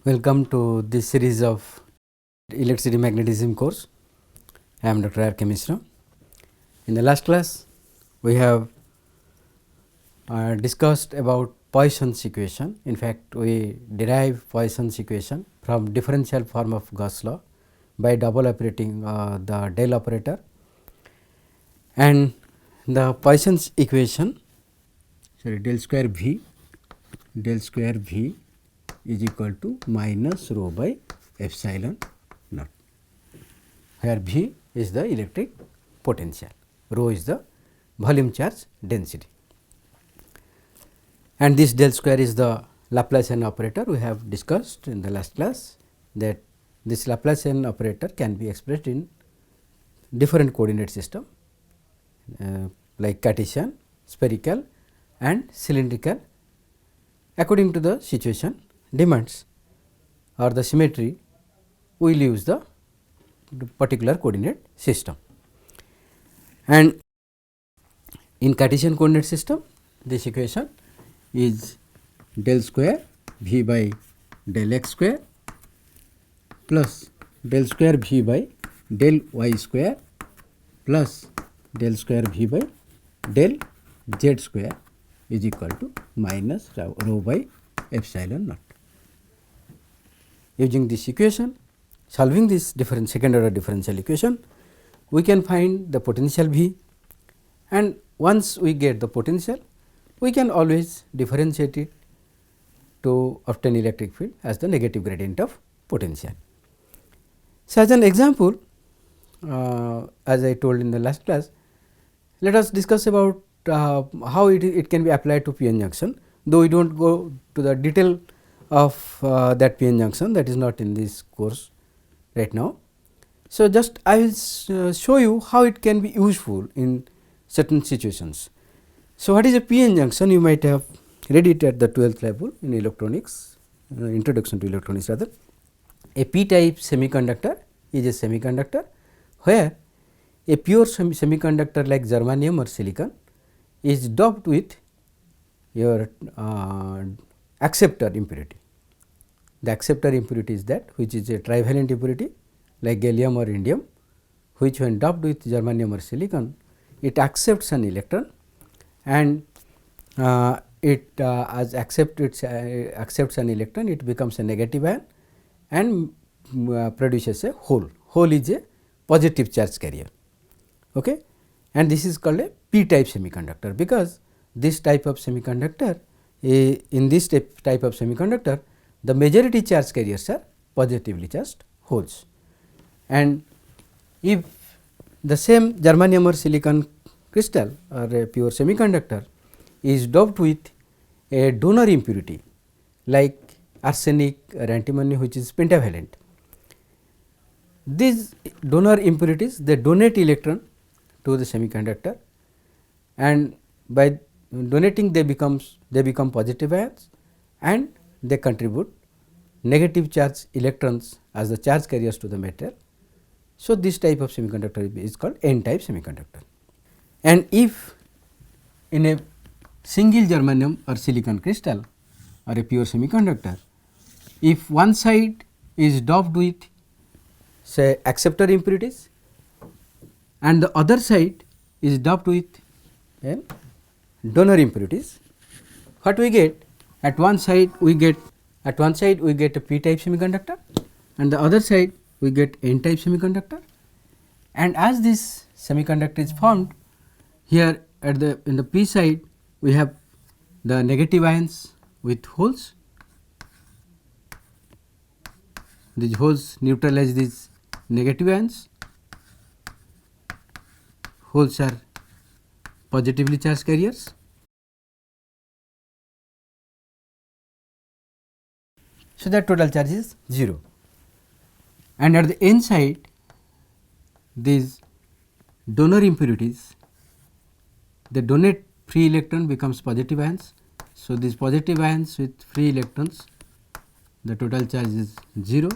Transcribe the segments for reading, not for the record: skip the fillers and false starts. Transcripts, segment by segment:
Welcome to this series of electricity magnetism course. I am Dr. R. K. Mishra. In the last class, we have discussed about Poisson's equation. In fact, we derive Poisson's equation from differential form of Gauss law by double operating the del operator, and the Poisson's equation del square V is equal to minus rho by epsilon naught, where V is the electric potential, rho is the volume charge density, and this del square is the Laplacian operator. We have discussed in the last class that this Laplacian operator can be expressed in different coordinate system like Cartesian, spherical and cylindrical according to the situation demands or the symmetry. We will use the particular coordinate system, and in Cartesian coordinate system this equation is del square V by del x square plus del square V by del y square plus del square V by del z square is equal to minus rho by epsilon naught. Using this equation, solving this second order differential equation, we can find the potential V, and once we get the potential, we can always differentiate it to obtain electric field as the negative gradient of potential. So, as an example, as I told in the last class, let us discuss about how it can be applied to p-n junction, though we do not go to the detail of that p-n junction, that is not in this course right now. So, just I will show you how it can be useful in certain situations. So, what is a p-n junction? You might have read it at the 12th level in electronics, introduction to electronics rather. A p-type semiconductor is a semiconductor where a pure semiconductor like germanium or silicon is doped with your acceptor impurity. The acceptor impurity is that which is a trivalent impurity like gallium or indium, which when doped with germanium or silicon, it accepts an electron, and it as accepts an electron, it becomes a negative ion and produces a hole. Hole is a positive charge carrier, okay? And this is called a p-type semiconductor, because this type of semiconductor, in this type of semiconductor, the majority charge carriers are positively charged holes, and if the same germanium or silicon crystal or a pure semiconductor is doped with a donor impurity like arsenic or antimony, which is pentavalent, these donor impurities, they donate electron to the semiconductor, and by donating they become positive ions, and they contribute negative charge electrons as the charge carriers to the metal. So, this type of semiconductor is called n-type semiconductor. And if in a single germanium or silicon crystal or a pure semiconductor, if one side is doped with say acceptor impurities and the other side is doped with donor impurities, what we get? At one side we get a p-type semiconductor, and the other side we get n-type semiconductor, and as this semiconductor is formed, here at in the p side we have the negative ions with holes. These holes neutralize these negative ions. Holes are positively charged carriers. So, that total charge is 0, and at the n side these donor impurities, they donate free electron, becomes positive ions. So, these positive ions with free electrons, the total charge is 0.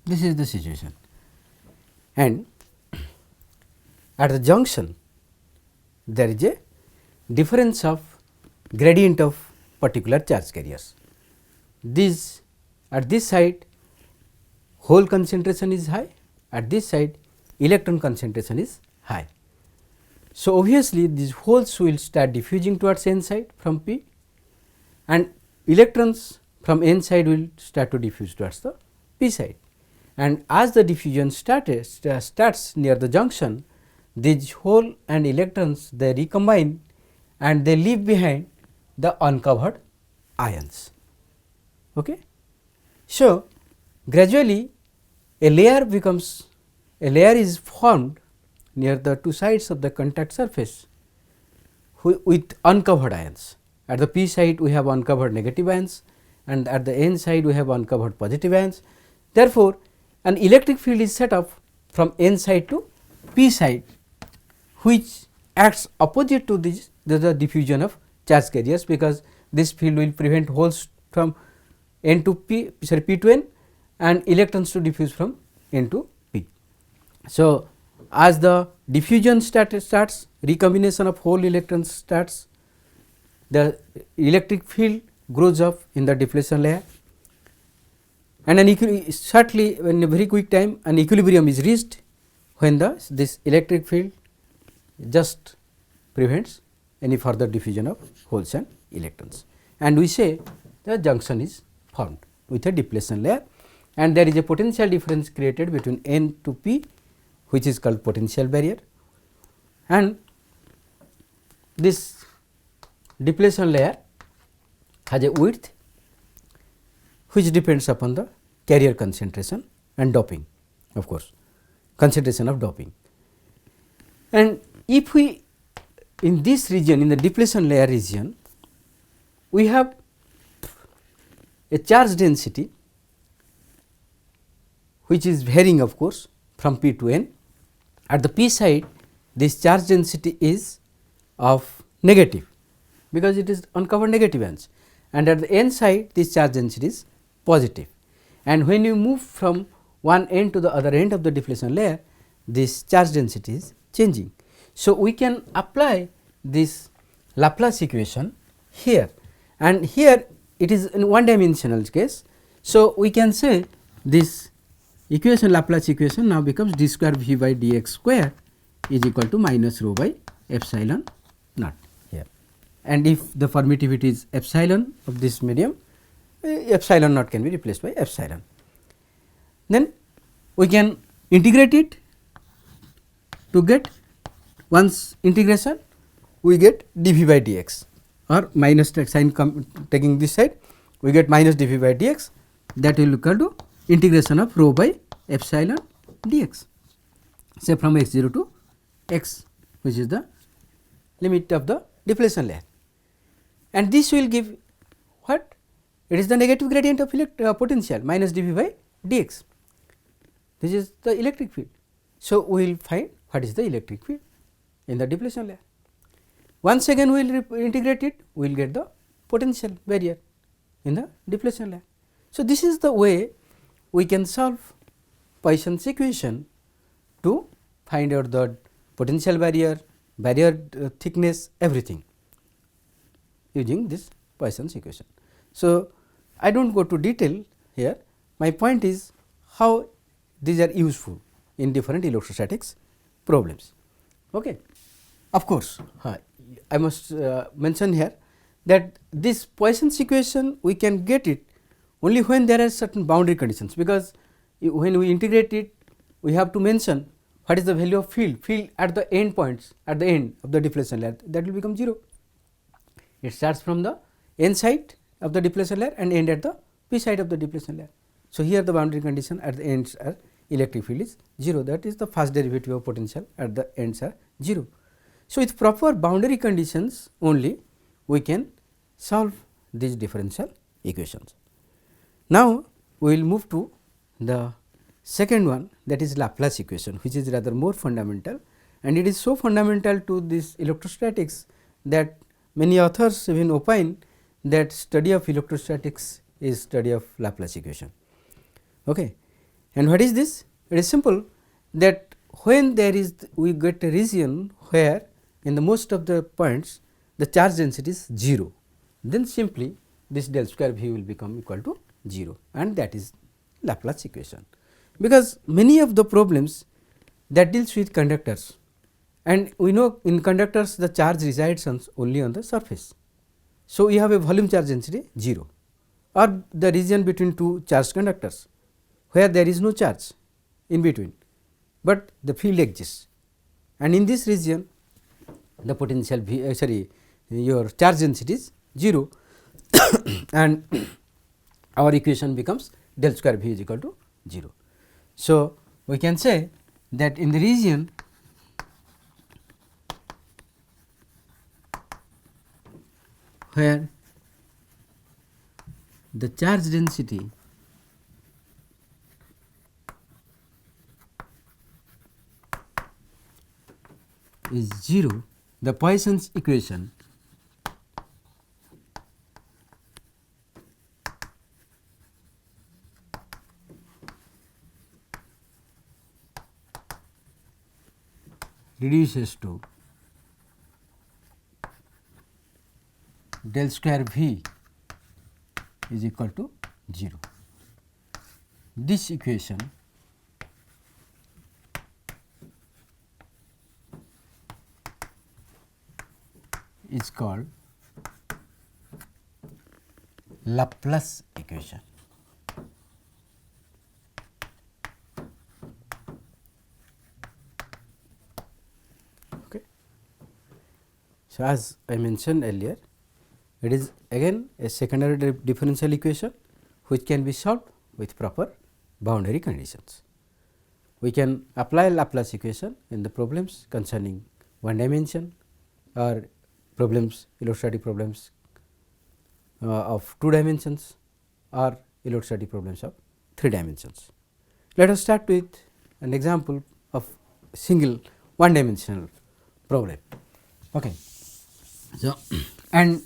This is the situation, and at the junction there is a difference of gradient of particular charge carriers. This at this side hole concentration is high, at this side electron concentration is high. So, obviously, these holes will start diffusing towards n side from P, and electrons from n side will start to diffuse towards the P side. And as the diffusion starts near the junction, these hole and electrons they recombine and they leave behind the uncovered ions. Okay. So, gradually a layer is formed near the two sides of the contact surface with uncovered ions. At the P side we have uncovered negative ions, and at the N side we have uncovered positive ions. Therefore, an electric field is set up from N side to P side, which acts opposite to this the diffusion of charge carriers, because this field will prevent holes from N to P to N and electrons to diffuse from N to P. So, as the diffusion starts, recombination of hole electrons starts, the electric field grows up in the depletion layer, and certainly in a very quick time an equilibrium is reached when this electric field just prevents any further diffusion of holes and electrons, and we say the junction is formed with a depletion layer, and there is a potential difference created between N to P, which is called potential barrier, and this depletion layer has a width which depends upon the carrier concentration and doping, of course, concentration of doping. And if we in this region, in the depletion layer region, we have a charge density which is varying, of course, from P to N. At the P side, this charge density is of negative, because it is uncovered negative ions, and at the N side this charge density is positive. And when you move from one end to the other end of the depletion layer, this charge density is changing. So, we can apply this Laplace equation here, and here it is in one dimensional case. So, we can say this equation, Laplace equation, now becomes d square v by dx square is equal to minus rho by epsilon naught here, and if the permittivity is epsilon of this medium, epsilon naught can be replaced by epsilon. Then we can integrate it to get, once integration we get dv by dx, or minus sign taking this side we get minus dv by dx, that will equal to integration of rho by epsilon dx, say from x 0 to x, which is the limit of the depletion layer, and this will give what? It is the negative gradient of potential minus dv by dx. This is the electric field. So, we will find what is the electric field in the depletion layer. Once again we will integrate it, we will get the potential barrier in the depletion layer. So, this is the way we can solve Poisson's equation to find out the potential barrier, barrier thickness, everything using this Poisson's equation. So, I do not go to detail here, my point is how these are useful in different electrostatics problems. Okay. Of course, I must mention here that this Poisson's equation we can get it only when there are certain boundary conditions, because when we integrate it we have to mention what is the value of field at the end points, at the end of the depletion layer, that will become 0. It starts from the N side of the depletion layer and end at the P side of the depletion layer. So, here the boundary condition at the ends are electric field is 0, that is the first derivative of potential at the ends are 0. So, with proper boundary conditions only we can solve these differential equations. Now, we will move to the second one, that is Laplace equation, which is rather more fundamental, and it is so fundamental to this electrostatics that many authors even opine that study of electrostatics is study of Laplace equation. Okay. And what is this? It is simple, that when there is we get a region where in the most of the points the charge density is 0, then simply this del square V will become equal to 0, and that is Laplace equation. Because many of the problems that deals with conductors, and we know in conductors the charge resides only on the surface. So, we have a volume charge density 0, or the region between two charged conductors where there is no charge in between, but the field exists, and in this region the potential V your charge density is 0 and our equation becomes del square V is equal to 0. So, we can say that in the region where the charge density is 0, the Poisson's equation reduces to del square V is equal to 0. This equation is called Laplace equation. Okay. So, as I mentioned earlier, it is again a secondary differential equation which can be solved with proper boundary conditions. We can apply Laplace equation in the problems concerning one dimension or problems, electrostatic problems of 2 dimensions or electrostatic problems of 3 dimensions. Let us start with an example of single one dimensional problem. Okay. So, and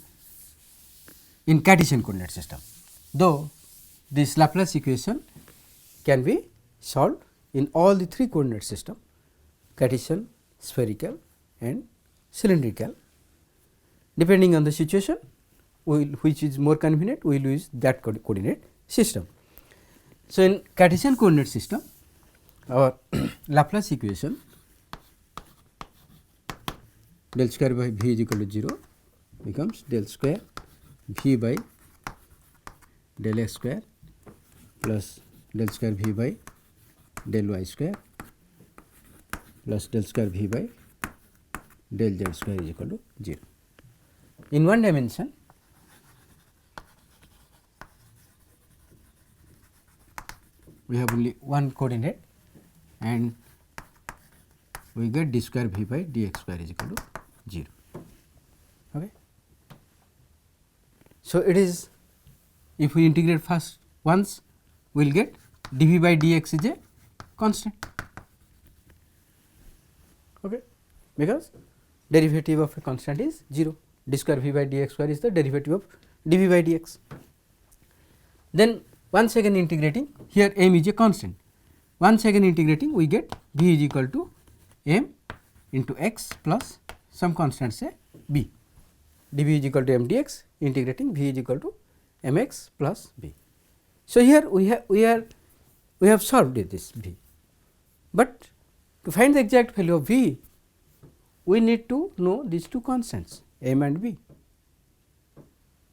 in Cartesian coordinate system, though this Laplace equation can be solved in all the 3 coordinate system, Cartesian, spherical and cylindrical. Depending on the situation, which is more convenient, we will use that coordinate system. So, in Cartesian coordinate system, our Laplace equation del square by V is equal to 0 becomes del square V by del x square plus del square V by del y square plus del square V by del z square is equal to 0. In one dimension, we have only one coordinate and we get d square V by dx square is equal to 0. Okay. So, it is, if we integrate first once, we will get dv by dx is a constant, okay, because derivative of a constant is 0. D square V by dx square is the derivative of dv by dx. Then once again integrating, here m is a constant, once again integrating we get V is equal to m into x plus some constant say b, dv is equal to m dx, integrating V is equal to mx plus b. So, here we have solved this V, but to find the exact value of V, we need to know these 2 constants m and b.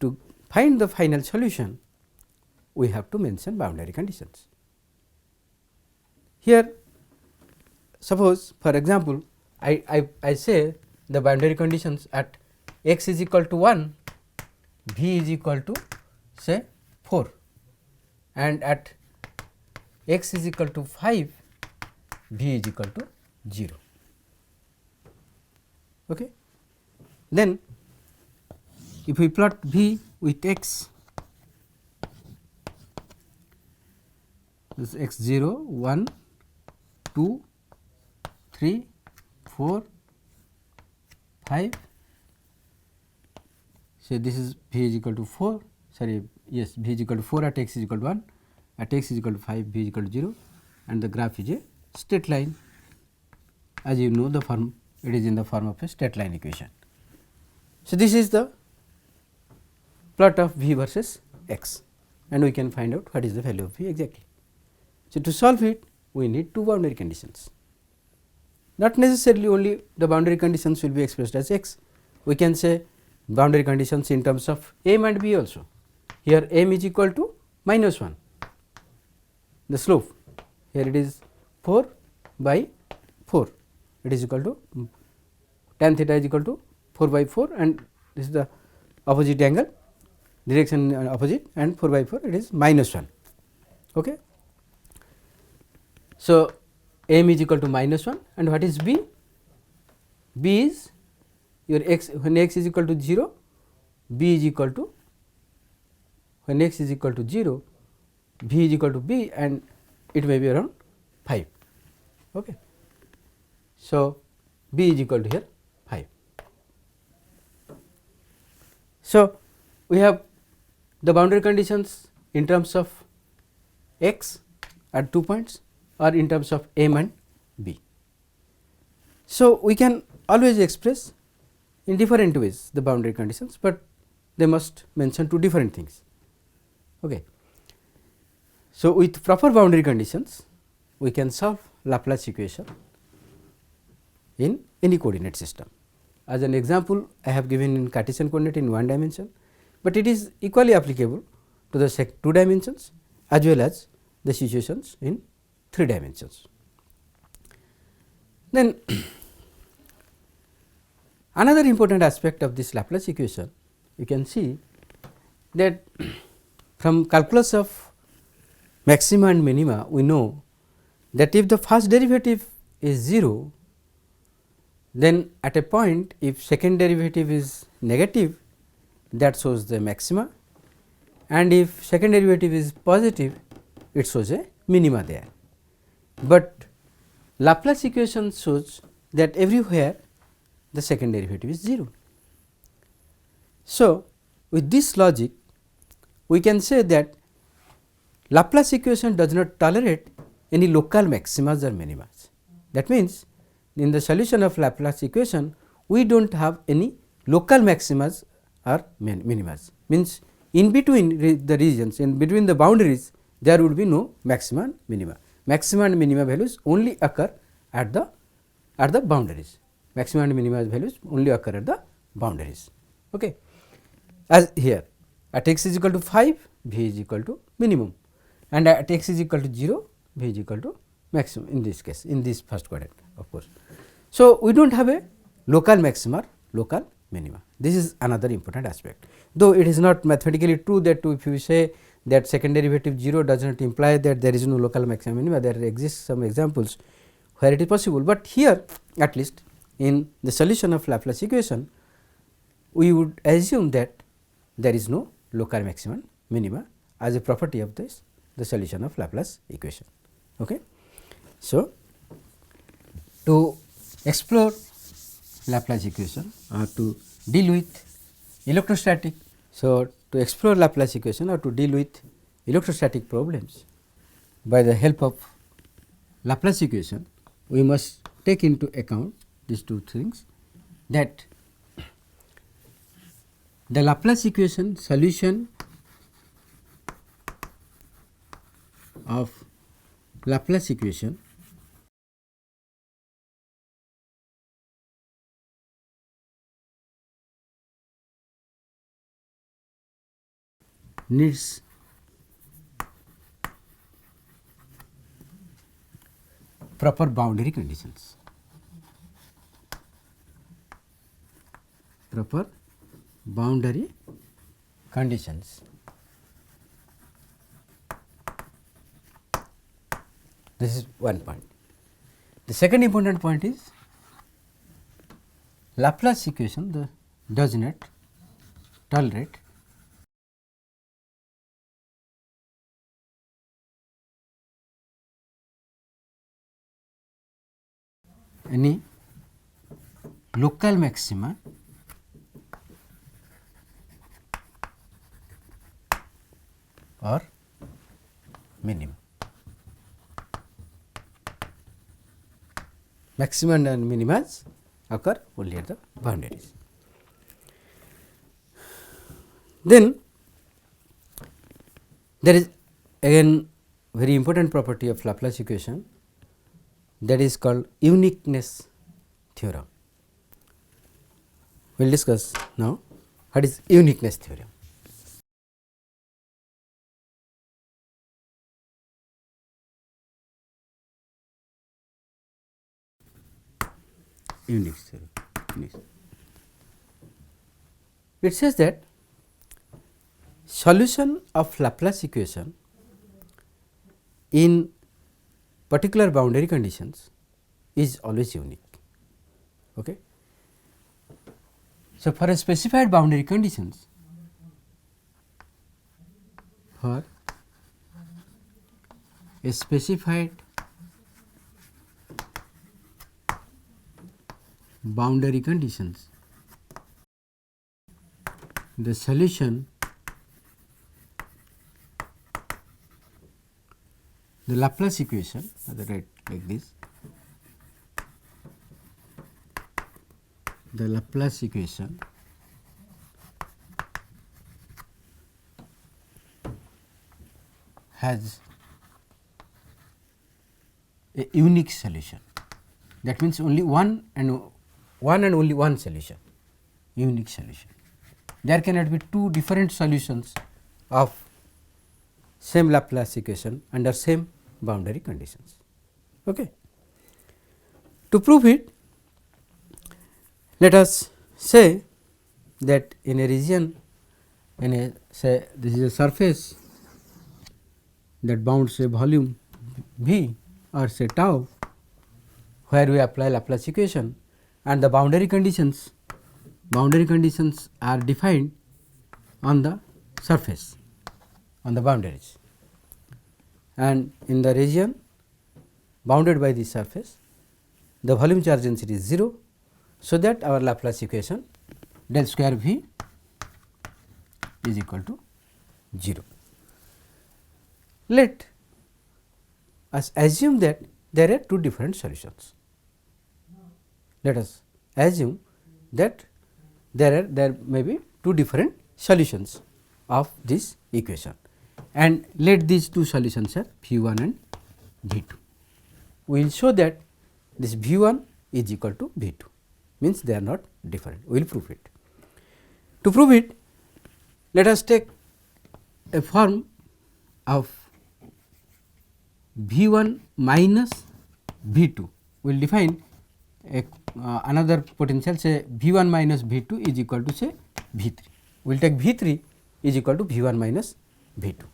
To find the final solution, we have to mention boundary conditions. Here, suppose for example, I say the boundary conditions at x is equal to 1, V is equal to say 4, and at x is equal to 5, V is equal to 0. Okay. Then, if we plot V with x, this x 0, 1, 2, 3, 4, 5, so this is V is equal to 4, sorry, yes, V is equal to 4 at x is equal to 1, at x is equal to 5, V is equal to 0, and the graph is a straight line, as you know the it is in the form of a straight line equation. So, this is the plot of v versus x, and we can find out what is the value of v exactly. So, to solve it we need two boundary conditions, not necessarily only the boundary conditions will be expressed as x, we can say boundary conditions in terms of m and b also. Here m is equal to -1, the slope, here it is 4 by 4, it is equal to tan theta is equal to 4 by 4, and this is the opposite angle, direction opposite, and 4 by 4 it is -1. Okay. So, m is equal to -1, and what is b? B is your x, when x is equal to 0, b is equal to, when x is equal to 0, v is equal to b, and it may be around 5. Okay. So, b is equal to here 5. So, we have the boundary conditions in terms of x at 2 points or in terms of m and b. So, we can always express in different ways the boundary conditions, but they must mention two different things. Okay. So, with proper boundary conditions we can solve Laplace equation in any coordinate system. As an example, I have given in Cartesian coordinate in one dimension, but it is equally applicable to the two dimensions as well as the situations in 3 dimensions. Then another important aspect of this Laplace equation, you can see that from calculus of maxima and minima, we know that if the first derivative is 0, then at a point if second derivative is negative, that shows the maxima, and if second derivative is positive, it shows a minima there. But Laplace equation shows that everywhere the second derivative is 0. So, with this logic we can say that Laplace equation does not tolerate any local maximas or minimas. That means, in the solution of Laplace equation we do not have any local maximas or minimas, means in between the regions, in between the boundaries there would be no maxima and minima. Maxima and minima values only occur at the boundaries, maxima and minima values only occur at the boundaries. Okay. As here at x is equal to 5, v is equal to minimum, and at x is equal to 0, v is equal to maximum in this case, in this first quadrant of course. So, we do not have a local maxima or local minima. This is another important aspect, though it is not mathematically true that if you say that second derivative 0 does not imply that there is no local maxima minima, there exists some examples where it is possible, but here at least in the solution of Laplace equation we would assume that there is no local maxima and minima as a property of this the solution of Laplace equation. Okay. So, to explore Laplace equation or to deal with electrostatic. So, to explore Laplace equation or to deal with electrostatic problems by the help of Laplace equation, we must take into account these two things, that the Laplace equation solution of Laplace equation needs proper boundary conditions. Proper boundary conditions. This is one point. The second important point is Laplace equation does not tolerate any local maxima or minimum. Maxima and minimas occur only at the boundaries. Then there is again very important property of Laplace equation, that is called uniqueness theorem. We will discuss now what is uniqueness theorem. Uniqueness theorem. It says that solution of Laplace equation in particular boundary conditions is always unique. Okay. So, for a specified boundary conditions, for a specified boundary conditions, the solution, the Laplace equation, I write like this, the Laplace equation has a unique solution. That means only one and only one solution, unique solution. There cannot be two different solutions of same Laplace equation under same boundary conditions. Okay. To prove it, let us say that in a region, in a say this is a surface that bounds a volume V or say tau, where we apply Laplace equation, and the boundary conditions are defined on the surface, on the boundaries, and in the region bounded by this surface the volume charge density is 0. So, that our Laplace equation del square V is equal to 0. Let us assume that there are two different solutions. Let us assume that there may be two different solutions of this equation, and let these two solutions are V 1 and V 2. We will show that this V 1 is equal to V 2, means they are not different. We will prove it. To prove it, let us take a form of V 1 minus V 2. We will define a, another potential, say V 1 minus V 2 is equal to say V 3. We will take V 3 is equal to V 1 minus V 2.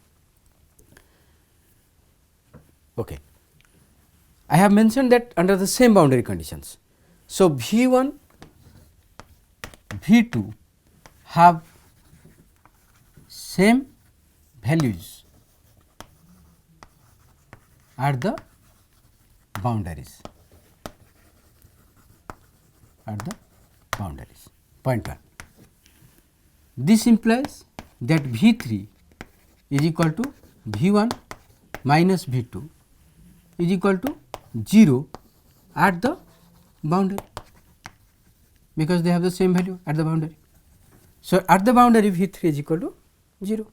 Okay. I have mentioned that under the same boundary conditions. So, V 1, V 2 have same values at the boundaries, point 1. This implies that V 3 is equal to V 1 minus V 2 is equal to 0 at the boundary, because they have the same value at the boundary. So, at the boundary V 3 is equal to 0.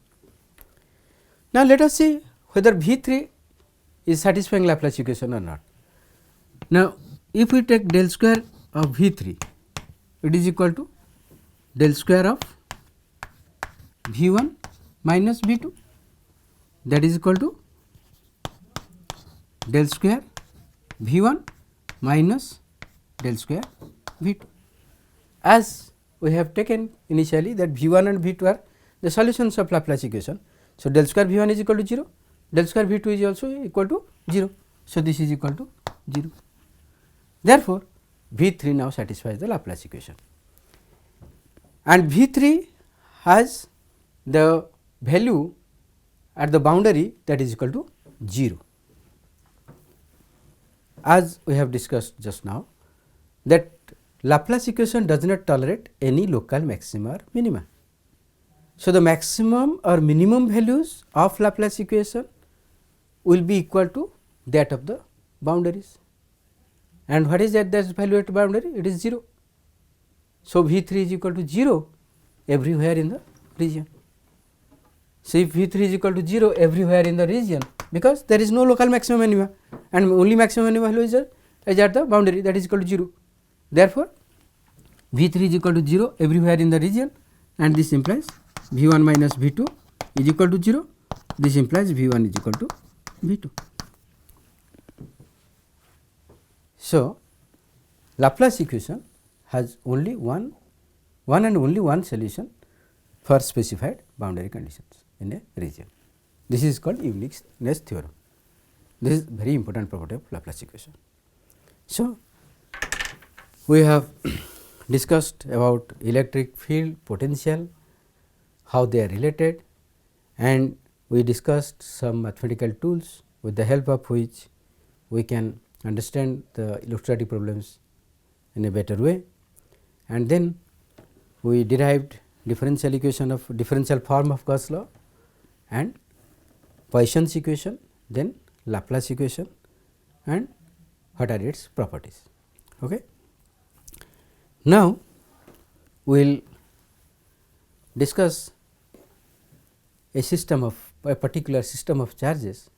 Now, let us see whether V 3 is satisfying Laplace equation or not. Now, if we take del square of V 3, it is equal to del square of V 1 minus V 2, that is equal to del square V 1 minus del square V 2. As we have taken initially that V 1 and V 2 are the solutions of Laplace equation. So, del square V 1 is equal to 0, del square V 2 is also equal to 0. So, this is equal to 0. Therefore, V 3 now satisfies the Laplace equation, and V 3 has the value at the boundary that is equal to 0. As we have discussed just now, that Laplace equation does not tolerate any local maxima or minima. So, the maximum or minimum values of Laplace equation will be equal to that of the boundaries, and what is that value at boundary? It is 0. So, V 3 is equal to 0 everywhere in the region. So, if V 3 is equal to 0 everywhere in the region, because there is no local maximum minima and only maximum minima value is at the boundary, that is equal to 0. Therefore, V 3 is equal to 0 everywhere in the region, and this implies V 1 minus V 2 is equal to 0. This implies V 1 is equal to V 2. So, Laplace equation has only one and only one solution for specified boundary conditions in a region. This is called uniqueness theorem. This is very important property of Laplace equation. So, we have discussed about electric field, potential, how they are related, and we discussed some mathematical tools with the help of which we can understand the electrostatic problems in a better way, and then we derived differential equation of differential form of Gauss law and Poisson's equation, then Laplace equation, and what are its properties. Okay. Now, we will discuss a system of a particular system of charges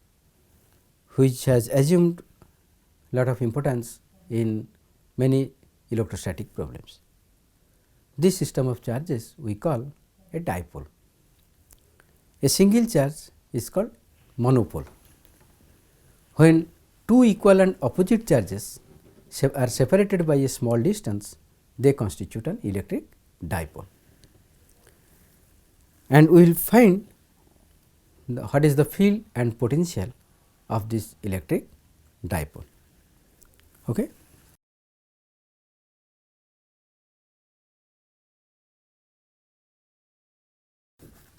which has assumed lot of importance in many electrostatic problems. This system of charges we call a dipole. A single charge is called monopole. When two equal and opposite charges are separated by a small distance, they constitute an electric dipole. And we will find what is the field and potential of this electric dipole. Okay.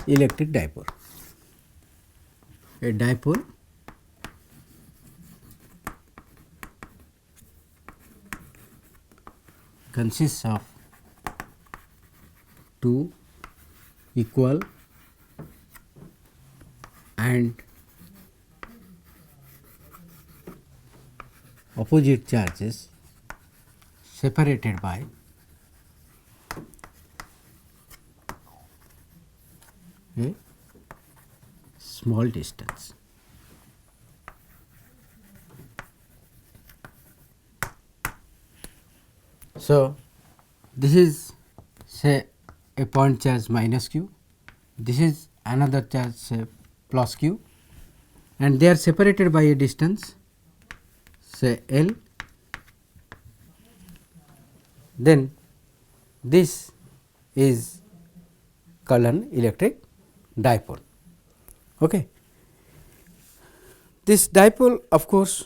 Electric dipole. A dipole consists of two equal and opposite charges separated by a small distance. So, this is say a point charge minus q, this is another charge say plus q, and they are separated by a distance say L, then this is called an electric dipole. Okay. This dipole, of course,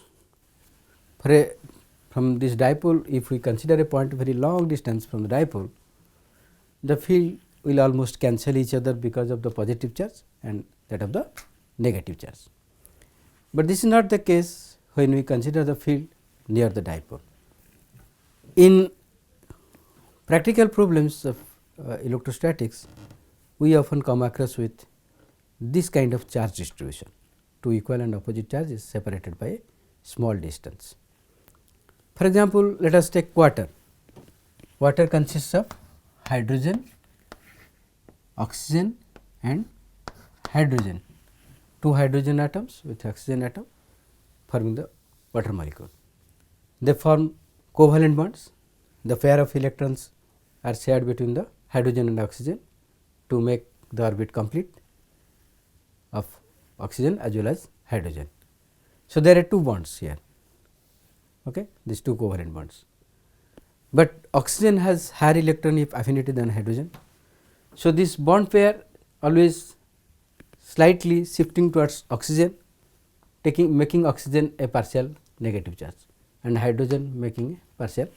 from this dipole, if we consider a point very long distance from the dipole, the field will almost cancel each other because of the positive charge and that of the negative charge. But this is not the case when we consider the field near the dipole. In practical problems of electrostatics, we often come across with this kind of charge distribution, two equal and opposite charges separated by a small distance. For example, let us take water. Water consists of hydrogen, oxygen and hydrogen, two hydrogen atoms with oxygen atom forming the water molecule. They form covalent bonds. The pair of electrons are shared between the hydrogen and oxygen to make the orbit complete of oxygen as well as hydrogen. So, there are two bonds here, okay, these two covalent bonds, but oxygen has higher electron affinity than hydrogen. So, this bond pair always slightly shifting towards oxygen, making oxygen a partial negative charge and hydrogen making a partial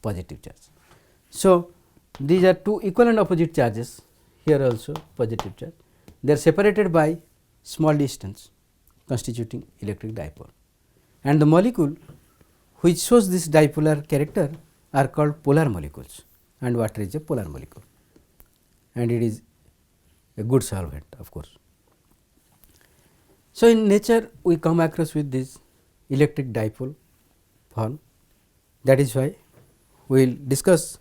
positive charge. So, these are two equal and opposite charges, here also positive charge, they are separated by small distance constituting electric dipole, and the molecule which shows this dipolar character are called polar molecules, and water is a polar molecule and it is a good solvent, of course. So, in nature we come across with this electric dipole form, that is why we will discuss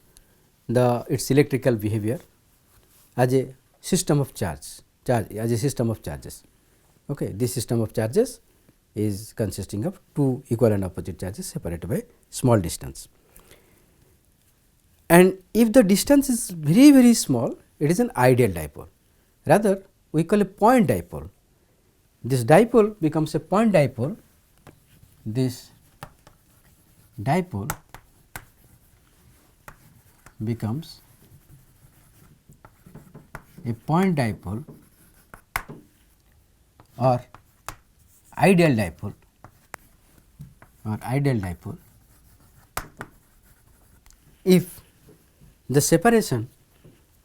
its electrical behavior as a system of charge as a system of charges. Okay. This system of charges is consisting of two equal and opposite charges separated by small distance. And if the distance is very very small, it is an ideal dipole. Rather, we call a point dipole. This dipole becomes a point dipole. This dipole becomes a point dipole or ideal dipole if the separation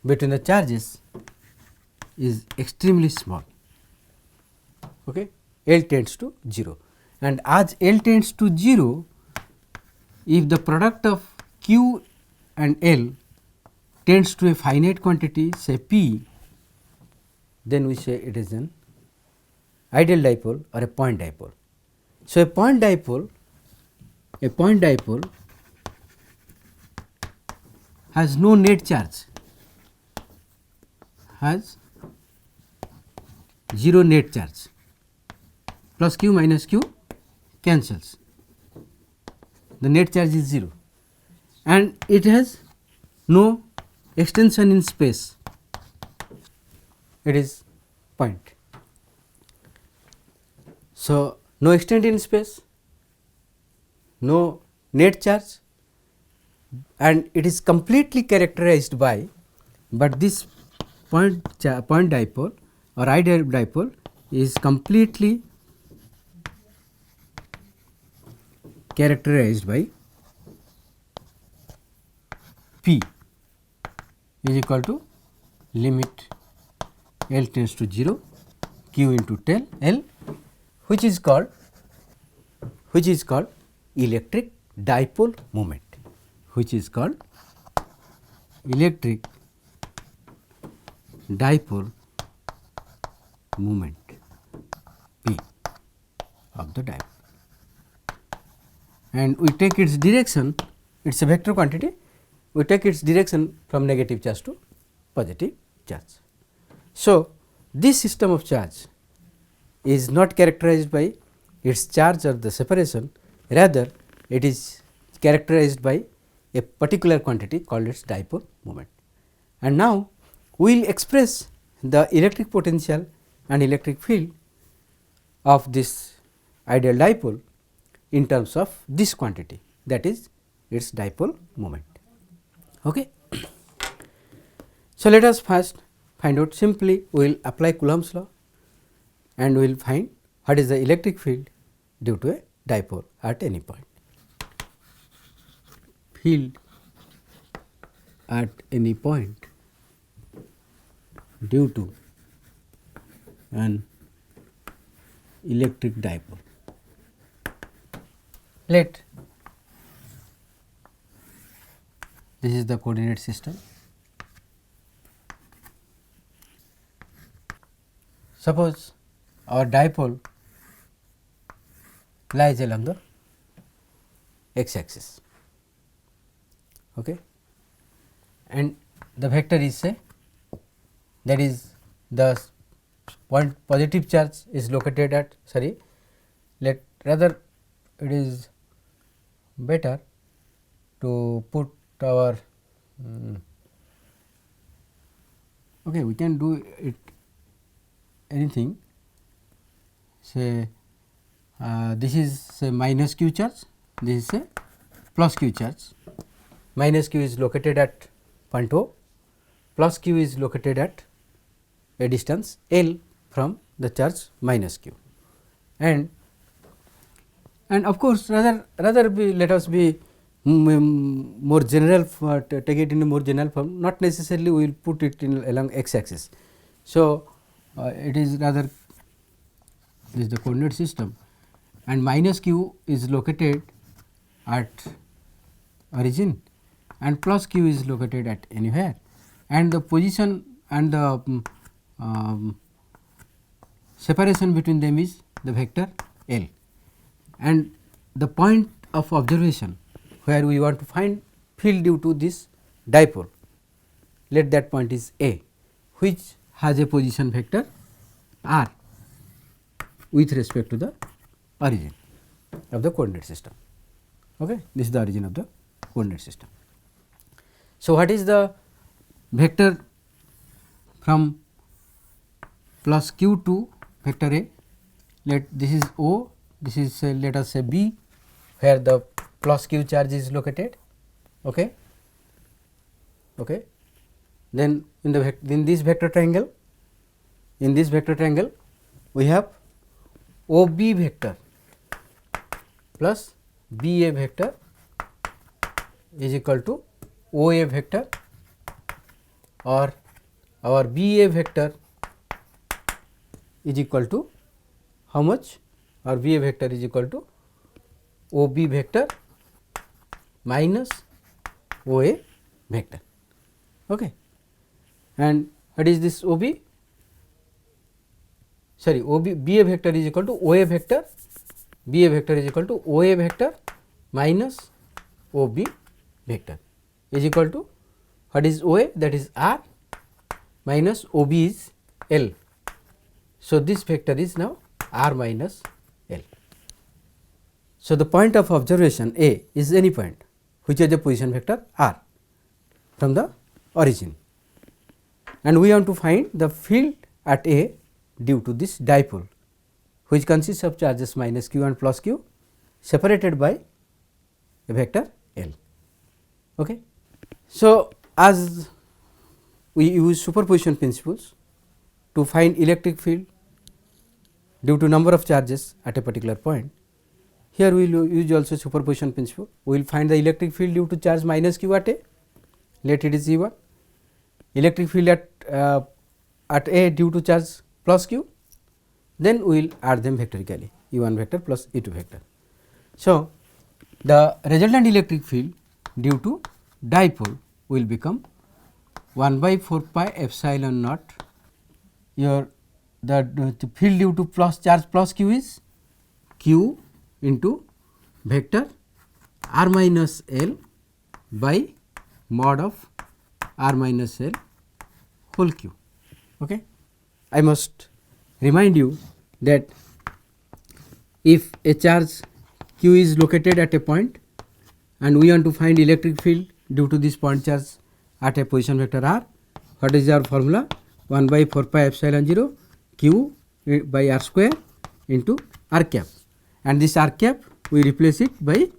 between the charges is extremely small. Okay. L tends to 0, and as L tends to 0, if the product of Q and L tends to a finite quantity, say P, then we say it is an ideal dipole or a point dipole. So, a point dipole has no net charge, has 0 net charge, plus Q minus Q cancels, the net charge is 0, and it has no extension in space, it is point. So, no extent in space, no net charge, and it is completely characterized by, but this point dipole or ideal dipole is completely characterized by P is equal to limit L tends to 0 Q into L, which is called electric dipole moment, P of the dipole, and we take its direction, it is a vector quantity, we take its direction from negative charge to positive charge. So, this system of charge is not characterized by its charge or the separation, rather it is characterized by a particular quantity called its dipole moment. And now, we will express the electric potential and electric field of this ideal dipole in terms of this quantity, that is its dipole moment. Okay. So, let us first find out, simply we will apply Coulomb's law and we will find what is the electric field due to a dipole at any point. Field at any point due to an electric dipole. Let this is the coordinate system. Suppose our dipole lies along the x axis, okay, and the vector is, say, that is the point positive charge is located at, let rather it is better to put our okay, we can do it anything, say this is say minus q charge, this is a plus q charge, minus q is located at point O, plus q is located at a distance L from the charge minus q, and of course, rather be, let us be more general, take it in a more general form, not necessarily we will put it in along x axis. So, it is rather this is the coordinate system, and minus q is located at origin and plus q is located at anywhere, and the position and the separation between them is the vector L, and the point of observation where we want to find field due to this dipole let that point is A, which has a position vector r with respect to the origin of the coordinate system. Okay. This is the origin of the coordinate system. So, what is the vector from plus q to vector A? Let this is O, this is let us say B, where the plus q charge is located. Okay. Okay. Then in this vector triangle, we have OB vector plus BA vector is equal to OA vector, or our BA vector is equal to how much? Our BA vector is equal to OB vector minus OA vector. Okay. And what is this OB? Sorry, BA vector is equal to OA vector, BA vector is equal to OA vector minus OB vector is equal to what is OA? That is R minus OB is L. So, this vector is now R minus L. So, the point of observation A is any point which has a position vector R from the origin, and we want to find the field at A due to this dipole, which consists of charges minus q and plus q separated by a vector L. Okay. So, as we use superposition principles to find electric field due to number of charges at a particular point, here we will use also superposition principle. We will find the electric field due to charge minus q at A, let it is E1, electric field at A due to charge plus q, then we will add them vectorically, E1 vector plus E2 vector. So, the resultant electric field due to dipole will become 1 by 4 pi epsilon naught. Your the field due to charge plus q is q into vector r minus L by mod of r minus L whole q. Okay. I must remind you that if a charge q is located at a point and we want to find electric field due to this point charge at a position vector r, what is our formula? 1 by 4 pi epsilon 0 q by r square into r cap, and this r cap we replace it by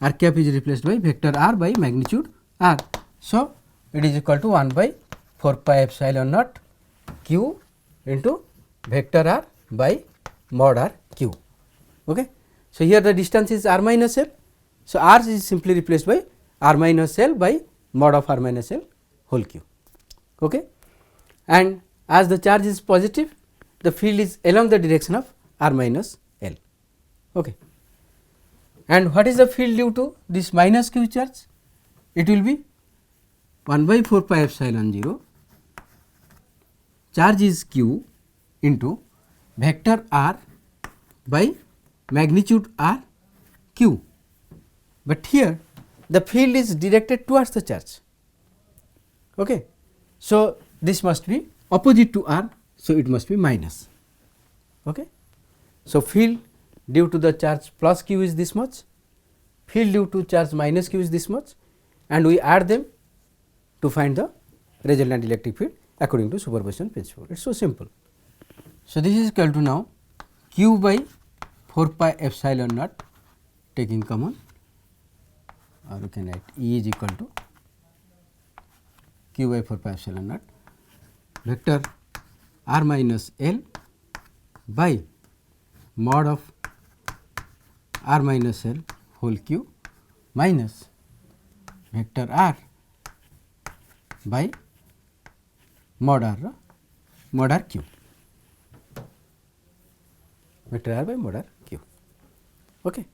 r cap is replaced by vector r by magnitude r. So, it is equal to 1 by 4 pi epsilon naught q into vector r by mod r q. Okay. So, here the distance is r minus L. So, r is simply replaced by r minus L by mod of r minus L whole q. Okay. And as the charge is positive, the field is along the direction of r minus L. Okay. And what is the field due to this minus q charge? It will be 1 by 4 pi epsilon 0, charge is q into vector r by magnitude r q, but here the field is directed towards the charge. Okay. So, this must be opposite to r, so it must be minus. Okay. So, field due to the charge plus q is this much, field due to charge minus q is this much, and we add them to find the resultant electric field according to superposition principle. It is so simple. So, this is equal to now q by 4 pi epsilon naught, taking common, or you can write E is equal to q by 4 pi epsilon naught vector r minus L by mod of r minus L whole q minus vector r by mod r q, vector r by mod r q. Okay.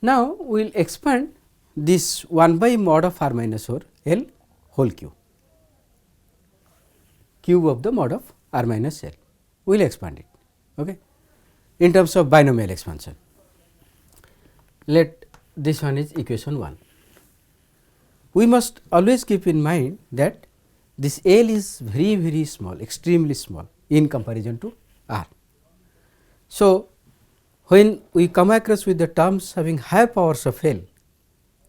Now, we will expand this 1 by mod of r minus L whole q, cube of the mod of r minus L, we will expand it. Okay. In terms of binomial expansion, let this one is equation 1. we must always keep in mind that this L is very small, extremely small in comparison to R. So, when we come across with the terms having higher powers of L,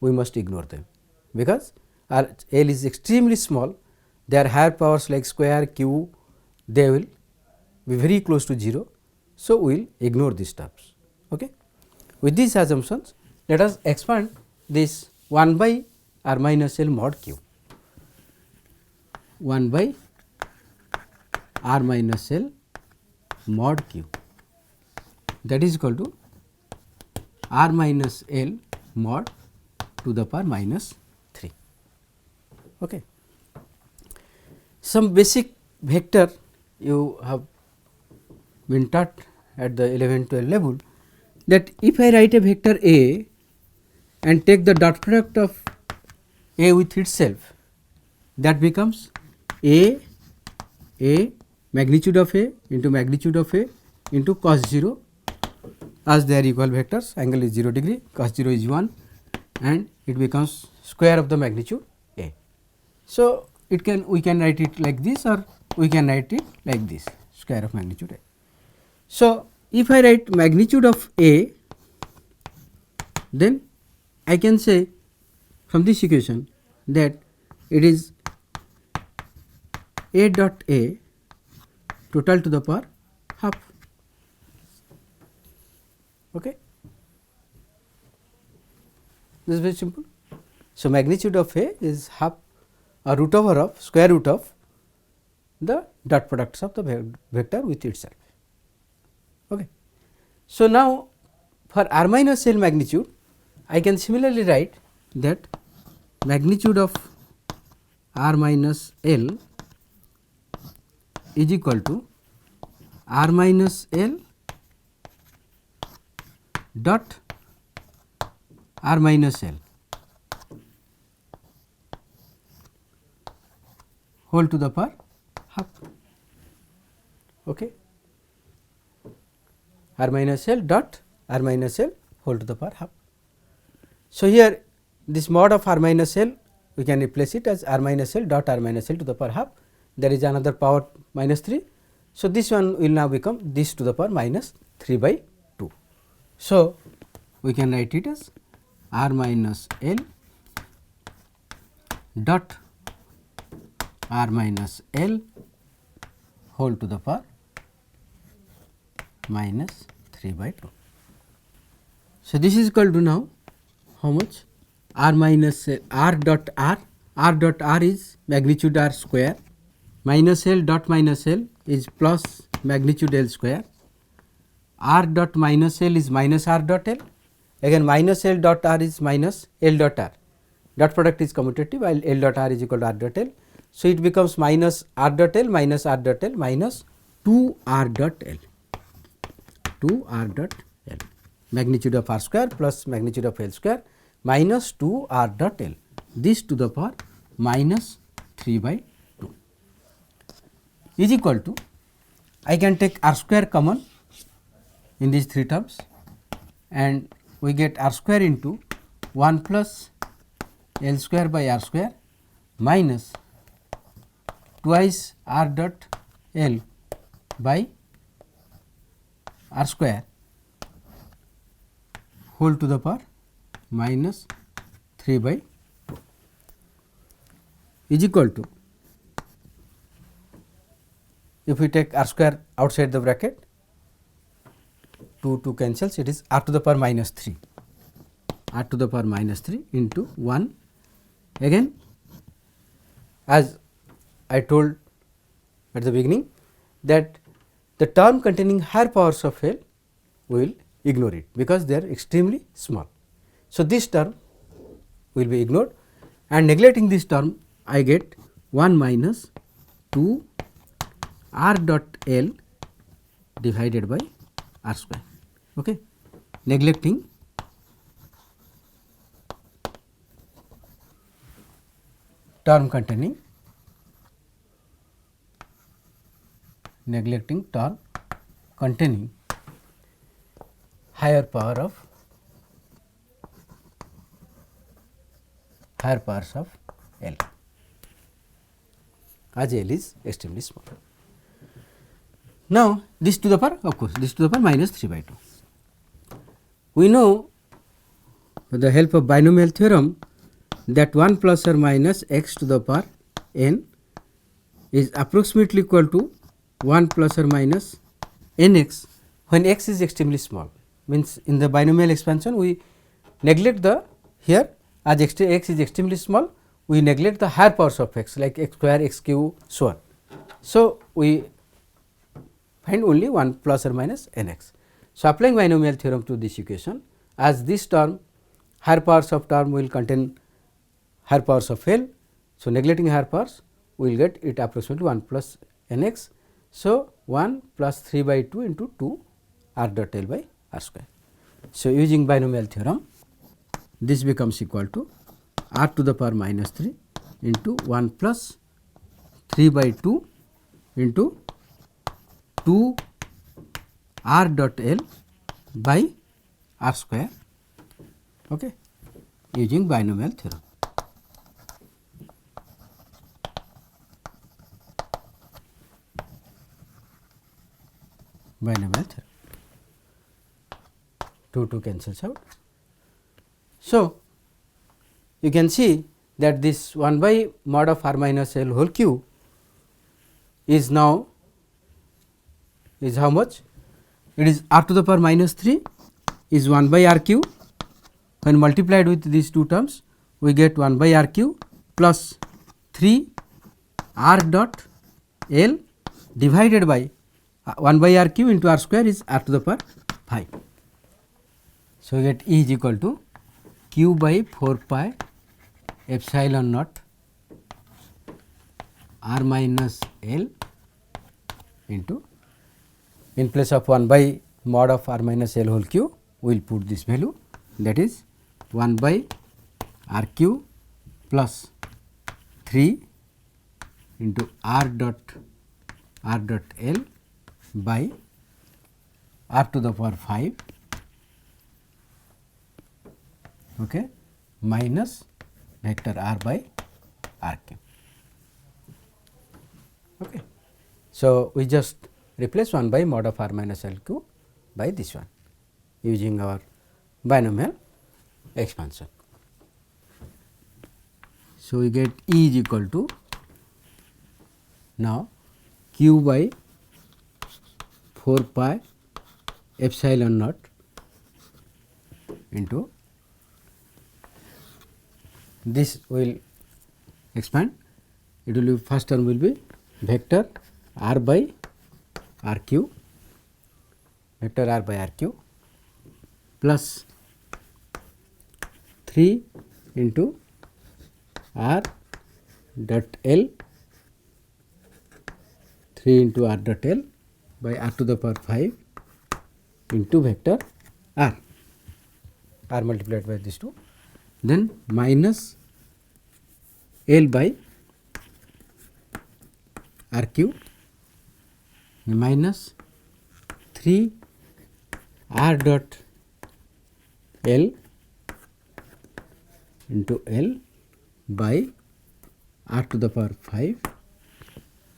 we must ignore them, because our L is extremely small, their higher powers like square, q, they will be very close to 0. So, we will ignore these terms. Okay. With these assumptions, let us expand this 1 by r minus L mod q, 1 by r minus L mod q, that is equal to r minus L mod to the power minus 3. Okay. Some basic vector you have been taught at the 11-12 level, that if I write a vector A and take the dot product of A with itself, that becomes A magnitude of A into cos 0, as they are equal vectors, angle is 0 degree, cos 0 is 1, and it becomes square of the magnitude A. So, it can, we can write it like this, or we can write it like this, square of magnitude A. So, if I write magnitude of A, then I can say from this equation that it is A dot A total to the power half. Okay. This is very simple. So, magnitude of A is half a root over of square root of the dot products of the vector with itself. Okay. So, now for r minus L magnitude, I can similarly write that magnitude of r minus L is equal to r minus L dot r minus L whole to the power half. Okay. R minus L dot r minus L whole to the power half. So, here this mod of r minus L, we can replace it as r minus L dot r minus L to the power half, there is another power minus 3. So, this one will now become this to the power minus 3 by 2. So, we can write it as r minus L dot r minus L whole to the power minus 3 by 2. So, this is equal to now how much? R minus r dot r is magnitude r square, minus L dot minus L is plus magnitude L square, r dot minus L is minus r dot L, again minus L dot r is minus L dot r, dot product is commutative while L dot r is equal to r dot L. So, it becomes minus r dot L minus r dot L minus 2 r dot L, 2 r dot L, magnitude of r square plus magnitude of L square minus 2 r dot L, this to the power minus 3 by 2 is equal to, I can take r square common in these 3 terms and we get r square into 1 plus L square by r square minus twice r dot L by r square whole to the power minus 3 by 2 is equal to, if we take r square outside the bracket, 2 cancels, it is r to the power minus 3, r to the power minus 3 into 1. Again, as I told at the beginning, that the term containing higher powers of L, we will ignore it because they are extremely small. So, this term will be ignored, and neglecting this term I get 1 minus 2 r dot L divided by r square, okay. Neglecting term containing higher power of higher powers of L, as L is extremely small. Now, this to the power, of course, this to the power minus 3 by 2. We know with the help of binomial theorem that 1 plus or minus x to the power n is approximately equal to 1 plus or minus n x when x is extremely small. Means in the binomial expansion we neglect the here as x is extremely small, we neglect the higher powers of x like x square, x cube, so on. So, we find only 1 plus or minus n x. So, applying binomial theorem to this equation, as this term higher powers of term will contain higher powers of L. So, neglecting higher powers we will get it approximately 1 plus n x. So, 1 plus 3 by 2 into 2 r dot L by r square. So, using binomial theorem, this becomes equal to r to the power minus 3 into 1 plus 3 by 2 into 2 r dot L by r square, okay, using binomial theorem. Binomial theorem. 2 cancels out. So, you can see that this 1 by mod of r minus L whole cube is now is how much? It is r to the power minus 3 is 1 by r cube. When multiplied with these two terms, we get 1 by r cube plus 3 r dot L divided by 1 by r cube into r square is r to the power 5. So, we get E is equal to q by 4 pi epsilon naught r minus L into, in place of 1 by mod of r minus L whole cube, we will put this value, that is 1 by r cube plus 3 into r dot L by r to the power 5, okay, minus vector r by r cube. Okay. So, we just replace 1 by mod of r minus L cube by this one using our binomial expansion. So, we get E is equal to now q by 4 pi epsilon naught into this will expand, it will be first term will be vector r by r cube, vector r by r cube plus 3 into r dot L, 3 into r dot L by r to the power 5 into vector r multiplied by these two, then minus L by r cube minus 3 r dot L into L by r to the power 5,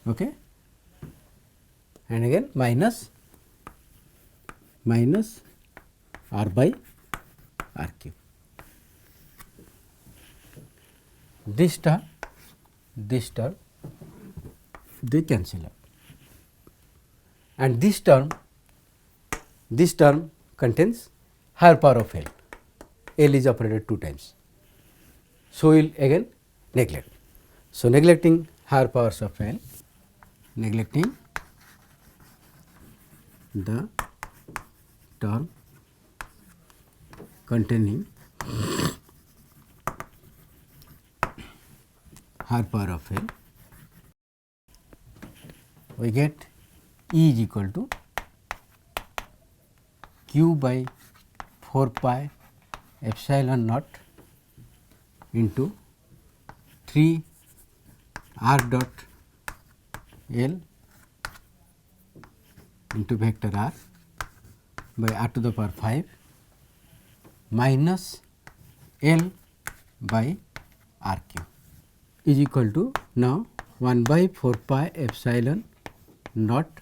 okay, and again minus r by r cube. This term they cancel out, and this term contains higher power of L. L is operated 2 times. So, we will again neglect. So, neglecting higher powers of L, neglecting the term containing higher power of L, we get E is equal to q by 4 pi epsilon naught into 3 r dot L into vector r by r to the power 5 minus L by r cube is equal to now 1 by 4 pi epsilon naught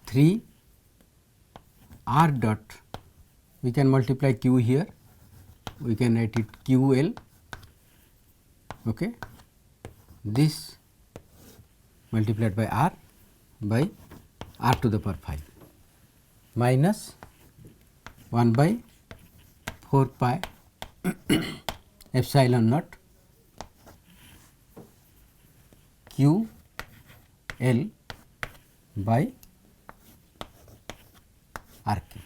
3 r dot, we can multiply q here, we can write it q l, okay, this multiplied by r to the power 5 minus 1 by 4 pi epsilon naught q l by r cube.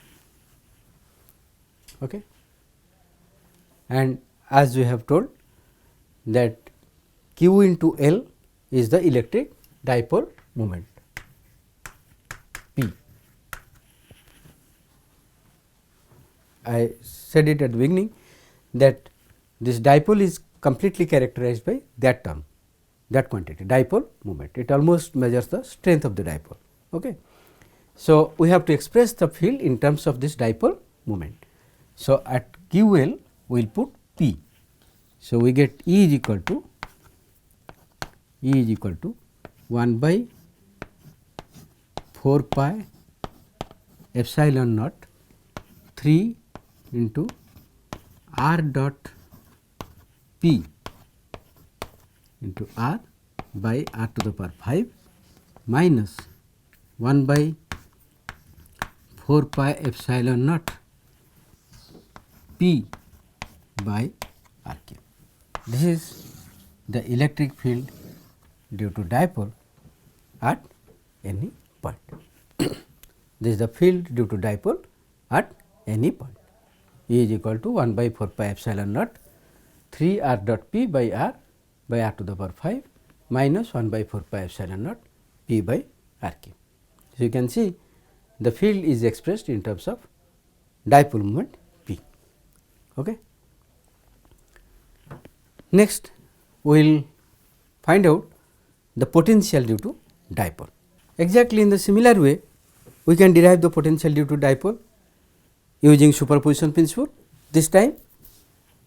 Okay. And as we have told that q into L is the electric dipole moment P. I said it at the beginning that this dipole is completely characterized by that term, that quantity, dipole moment. It almost measures the strength of the dipole. Okay. So, we have to express the field in terms of this dipole moment. So, at q l we will put P. So, we get E is equal to 1 by 4 pi epsilon naught 3 into r dot P into r by r to the power 5 minus 1 by 4 pi epsilon naught P by r cube. This is the electric field due to dipole at any point. This is the field due to dipole at any point. E is equal to 1 by 4 pi epsilon naught 3 r dot P by r to the power 5 minus 1 by 4 pi epsilon naught P by r cube. So, you can see the field is expressed in terms of dipole moment P. Okay. Next, we will find out the potential due to dipole. Exactly in the similar way, we can derive the potential due to dipole using superposition principle. This time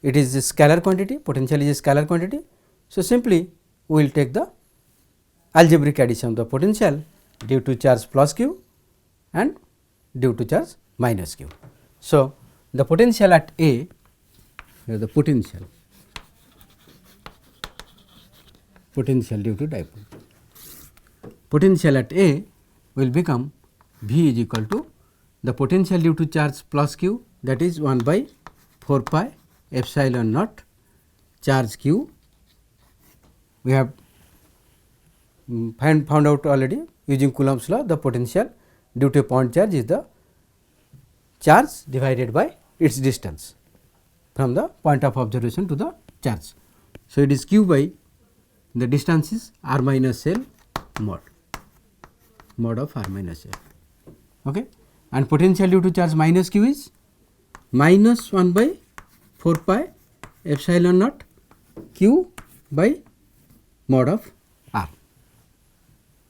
it is a scalar quantity, potential is a scalar quantity. So, simply we will take the algebraic addition of the potential due to charge plus q and due to charge minus q. So, the potential at A, here the potential due to dipole, potential at A will become V is equal to the potential due to charge plus q, that is 1 by 4 pi epsilon naught charge q. We have found out already using Coulomb's law, the potential due to a point charge is the charge divided by its distance from the point of observation to the charge. So, it is q by the distance is r minus L mod of r minus L. Okay. And potential due to charge minus q is minus 1 by 4 pi epsilon naught q by mod of r,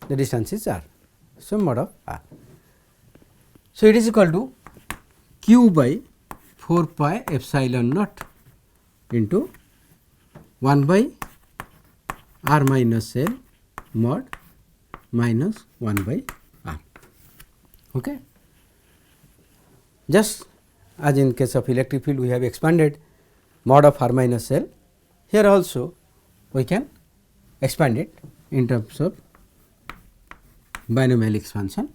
the distance is r. So, mod of r. So, it is equal to q by 4 pi epsilon naught into 1 by r minus L mod minus 1 by r. Okay. Just as in case of electric field we have expanded mod of r minus L, here also we can expand it in terms of binomial expansion.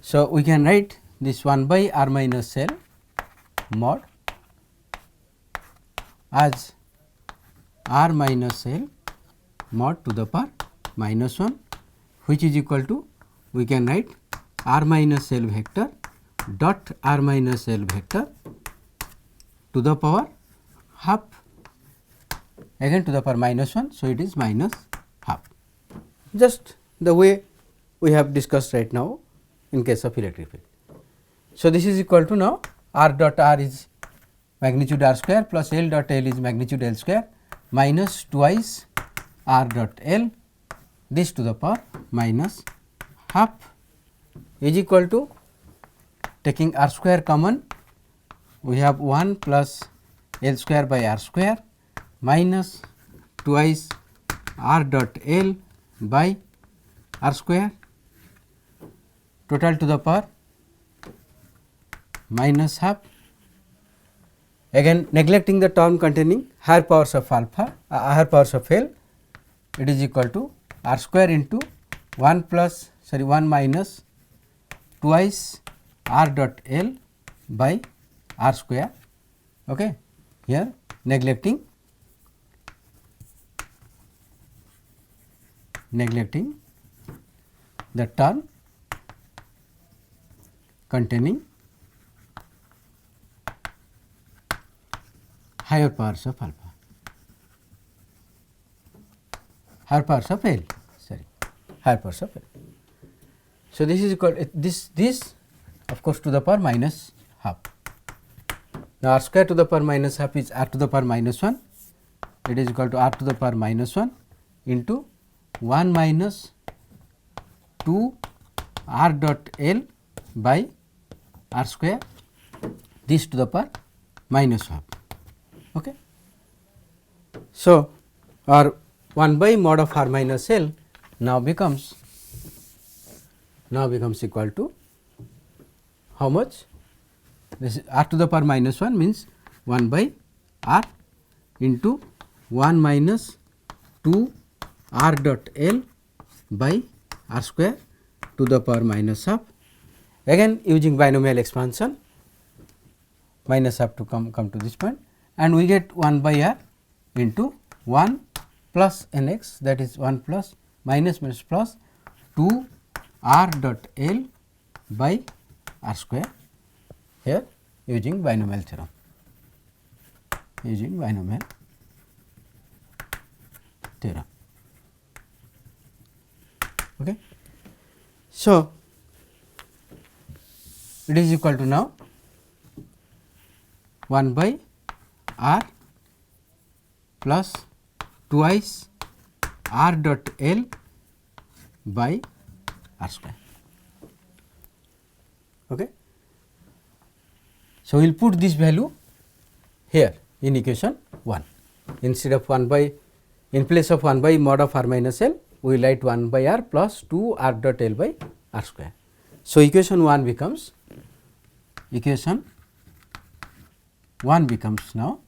So, we can write this 1 by r minus L mod as r minus L mod to the power minus 1, which is equal to, we can write r minus L vector dot r minus L vector to the power half, again to the power minus 1. So, it is minus half, just the way we have discussed right now in case of electric field. So, this is equal to now r dot r is magnitude r square plus L dot L is magnitude L square minus twice r dot L, this to the power minus half is equal to, taking r square common, we have 1 plus L square by R square minus twice R dot L by R square total to the power minus half. Again neglecting the term containing higher powers of alpha, higher powers of L, it is equal to R square into 1 minus twice R dot L by R square. Okay. Here neglecting the term containing higher powers of alpha, higher powers of L, higher powers of L. So, this is equal this of course to the power minus half. Now, R square to the power minus half is R to the power minus 1, it is equal to R to the power minus 1 into 1 minus 2 R dot L by R square, this to the power minus half. Okay. So, our 1 by mod of R minus L now becomes equal to how much? This is R to the power minus 1 means 1 by R into 1 minus 2 R dot L by R square to the power minus half. Again using binomial expansion, minus half to come to this point, and we get 1 by R into 1 plus n x, that is 1 plus minus 2 R dot L by R square, here using binomial theorem, Okay. So, it is equal to now 1 by R plus twice R dot L by R square. Okay. So, we will put this value here in equation 1, instead of 1 by, in place of 1 by mod of R minus L, we will write 1 by R plus 2 R dot L by R square. So, equation 1 becomes now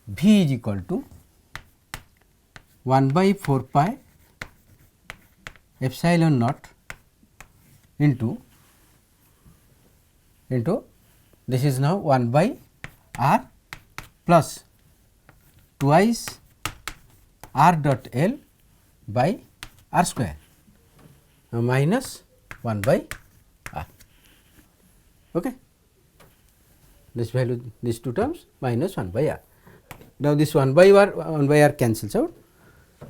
V is equal to 1 by 4 pi epsilon naught into this is now 1 by R plus twice R dot L by R square minus 1 by R. Okay. This value, these two terms minus 1 by R. Now, this 1 by R cancels out.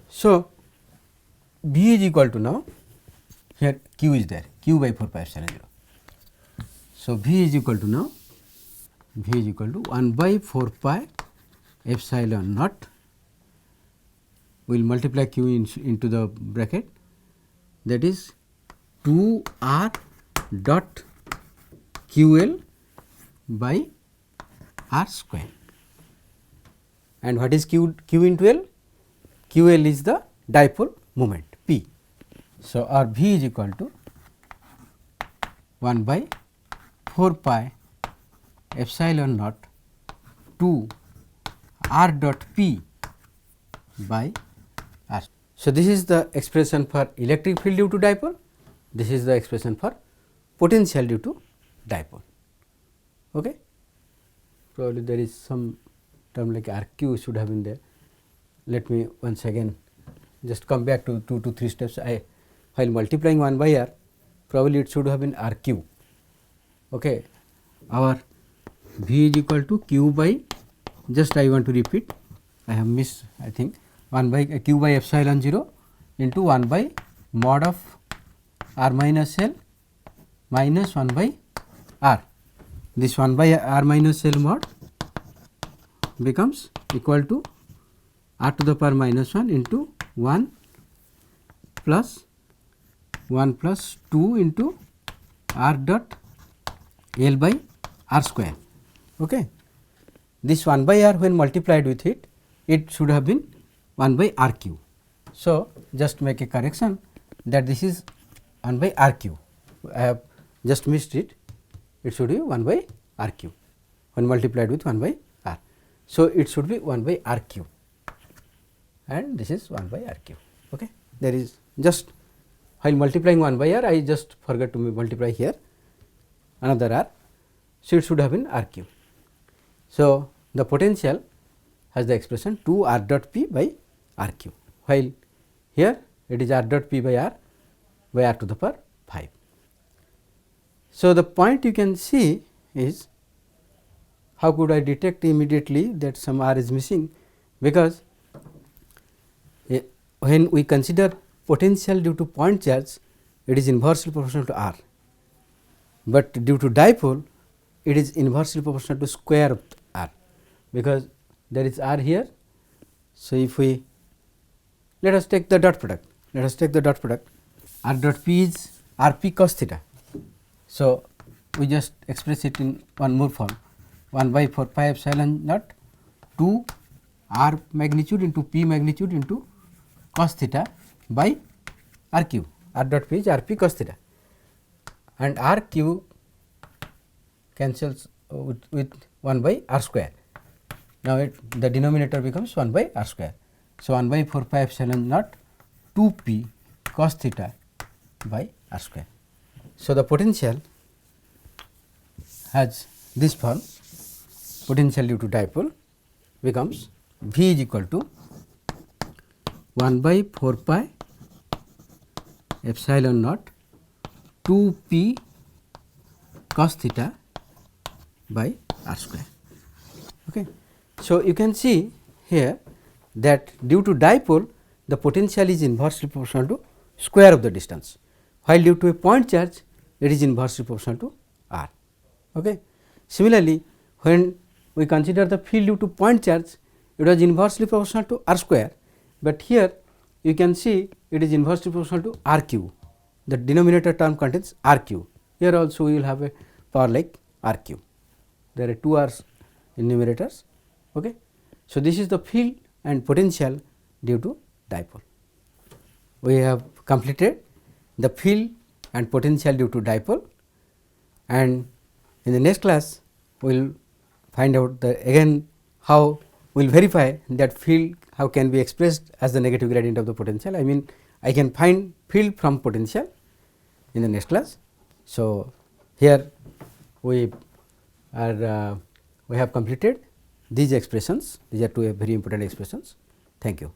So, V is equal to now, here Q is there, Q by 4 pi epsilon 0. So, V is equal to now, V is equal to 1 by 4 pi epsilon naught, we will multiply Q into the bracket, that is 2 R dot QL by R square. And what is Q into L? QL is the dipole moment P. So, our V is equal to 1 by 4 pi epsilon naught 2 R dot P by R. So, this is the expression for electric field due to dipole, this is the expression for potential due to dipole. Okay. Probably there is some term like RQ should have been there. Let me once again just come back to 2 to 3 steps. While multiplying 1 by R, probably it should have been RQ. Okay. Our V is equal to Q by, just I want to repeat, I have missed, I think 1 by Q by epsilon 0 into 1 by mod of R minus L minus 1 by R. This 1 by R minus L mod becomes equal to R to the power minus 1 into 1 plus 2 into R dot L by R square. Okay. this 1 by r when multiplied with it, it should have been 1 by r cube. So, just make a correction that this is 1 by r cube. I have just missed it, it should be 1 by r cube when multiplied with 1 by r. So, it should be 1 by r cube and this is 1 by r cube. Okay. There is just while multiplying 1 by r, I just forgot to multiply here another r. So, it should have been r cube. So, the potential has the expression 2 r dot p by r cube, while here it is r dot p by r to the power 5. So, the point you can see is how could I detect immediately that some r is missing, because when we consider potential due to point charge, it is inversely proportional to r, but due to dipole it is inversely proportional to square of r, because there is r here. So, if we let us take the dot product, r dot p is r p cos theta. So, we just express it in one more form, 1 by 4 pi epsilon naught 2 r magnitude into p magnitude into cos theta by r cube. R dot p is r p cos theta and r cube cancels with 1 by r square. Now, the denominator becomes 1 by r square. So, 1 by 4 pi epsilon naught 2 p cos theta by r square. So, the potential has this form, potential due to dipole becomes V is equal to 1 by 4 pi epsilon naught 2 p cos theta by r square. Okay. So, you can see here that due to dipole the potential is inversely proportional to square of the distance, while due to a point charge it is inversely proportional to r. Okay. Similarly, when we consider the field due to point charge, it was inversely proportional to r square, but here you can see it is inversely proportional to r cube. The denominator term contains r cube. Here also we will have a power like r cube. There are 2 r's in numerators. Okay. So, this is the field and potential due to dipole. We have completed the field and potential due to dipole, and in the next class we will find out again how we will verify that field how can be expressed as the negative gradient of the potential. I mean, I can find field from potential in the next class. So, here we have completed these expressions. These are two very important expressions. Thank you.